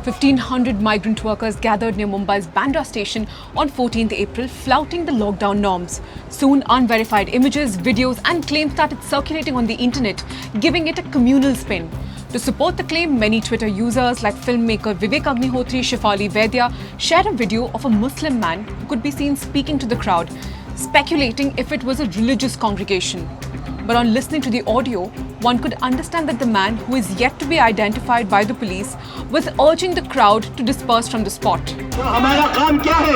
1,500 migrant workers gathered near Mumbai's Bandra station on 14th April, flouting the lockdown norms. Soon, unverified images, videos and claims started circulating on the internet, giving it a communal spin. To support the claim, many Twitter users like filmmaker Vivek Agnihotri, Shefali Vaidya shared a video of a Muslim man who could be seen speaking to the crowd, speculating if it was a religious congregation. But on listening to the audio, one could understand that the man, who is yet to be identified by the police, was urging the crowd to disperse from the spot. हमारा काम क्या है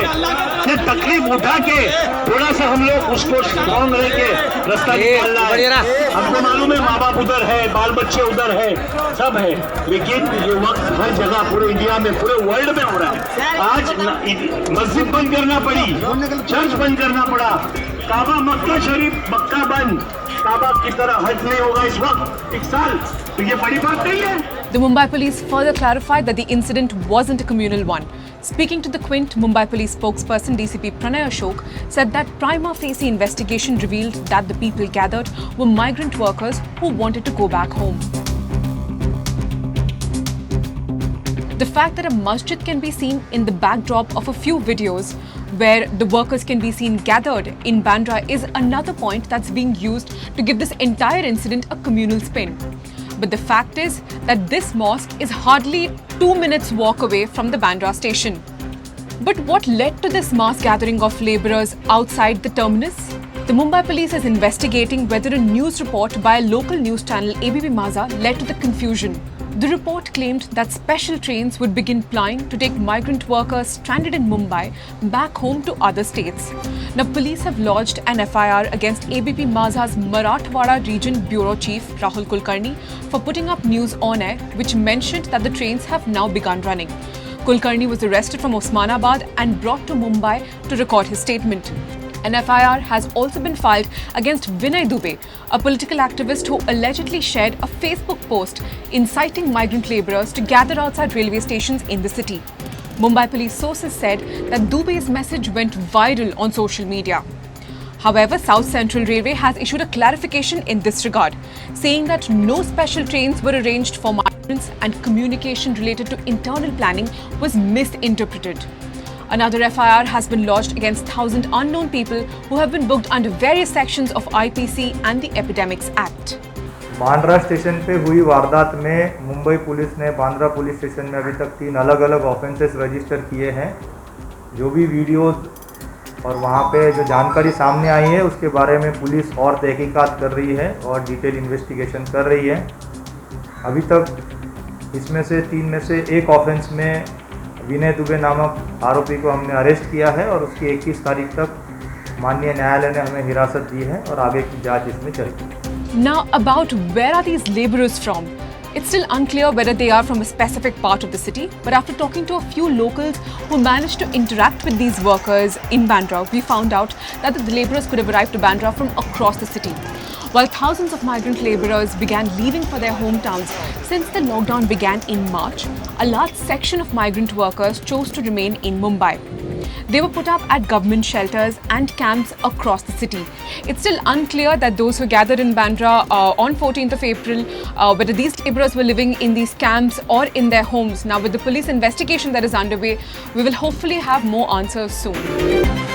कि तकलीफ उठा के थोड़ा सा हम लोग उसको स्ट्रॉन्ग रह के रास्ता निकालना है। हमको मालूम है माँ बाप उधर है, बाल बच्चे उधर है, सब है, लेकिन ये वक्त हर जगह पूरे इंडिया में, पूरे वर्ल्ड में हो रहा है। आज मस्जिद बंद करना पड़ी, चर्च बंद करना पड़ा, काबा मक्का शरीफ मक्का बंद, काबा की तरह हज नहीं होगा इस वक्त एक साल, तो ये बड़ी बात नहीं है। The Mumbai police further clarified that the incident wasn't a communal one. Speaking to the Quint, Mumbai police spokesperson DCP Pranay Ashok said that prima facie investigation revealed that the people gathered were migrant workers who wanted to go back home. The fact that a masjid can be seen in the backdrop of a few videos where the workers can be seen gathered in Bandra is another point that's being used to give this entire incident a communal spin. But the fact is that this mosque is hardly 2 minutes walk away from the Bandra station. But what led to this mass gathering of labourers outside the terminus? The Mumbai police is investigating whether a news report by a local news channel ABP Maaza led to the confusion. The report claimed that special trains would begin plying to take migrant workers stranded in Mumbai back home to other states. Now, police have lodged an FIR against ABP Maaza's Marathwada Region Bureau Chief Rahul Kulkarni for putting up news on air which mentioned that the trains have now begun running. Kulkarni was arrested from Osmanabad and brought to Mumbai to record his statement. An FIR has also been filed against Vinay Dubey, a political activist who allegedly shared a Facebook post inciting migrant labourers to gather outside railway stations in the city. Mumbai police sources said that Dubey's message went viral on social media. However, South Central Railway has issued a clarification in this regard, saying that no special trains were arranged for migrants and communication related to internal planning was misinterpreted. Another FIR has been lodged against 1,000 unknown people who have been booked under various sections of IPC and the Epidemics Act. Bandra station पे हुई वारदात में Mumbai police ने Bandra police station में अभी तक 3 अलग अलग ऑफेंसेस रजिस्टर किए हैं। जो भी वीडियोस और वहाँ पे जो जानकारी सामने आई है उसके बारे में पुलिस और तहकीकात कर रही है और डिटेल इन्वेस्टिगेशन कर रही है। अभी तक इसमें से 3 में से एक ऑफेंस में विनय दुबे नामक आरोपी को हमने अरेस्ट किया है और उसकी 21 तारीख तक माननीय न्यायालय ने हमें हिरासत दी है और आगे की जांच इसमें चलेगी। Now, about where are these labourers from? It's still unclear whether they are from a specific part of the city, but after talking to a few locals who managed to interact with these workers in Bandra, we found out that the labourers could have arrived to Bandra from across the city. While thousands of migrant labourers began leaving for their hometowns since the lockdown began in March, a large section of migrant workers chose to remain in Mumbai. They were put up at government shelters and camps across the city. It's still unclear that those who gathered in Bandra on 14th of April, whether these labourers were living in these camps or in their homes. Now, with the police investigation that is underway, we will hopefully have more answers soon.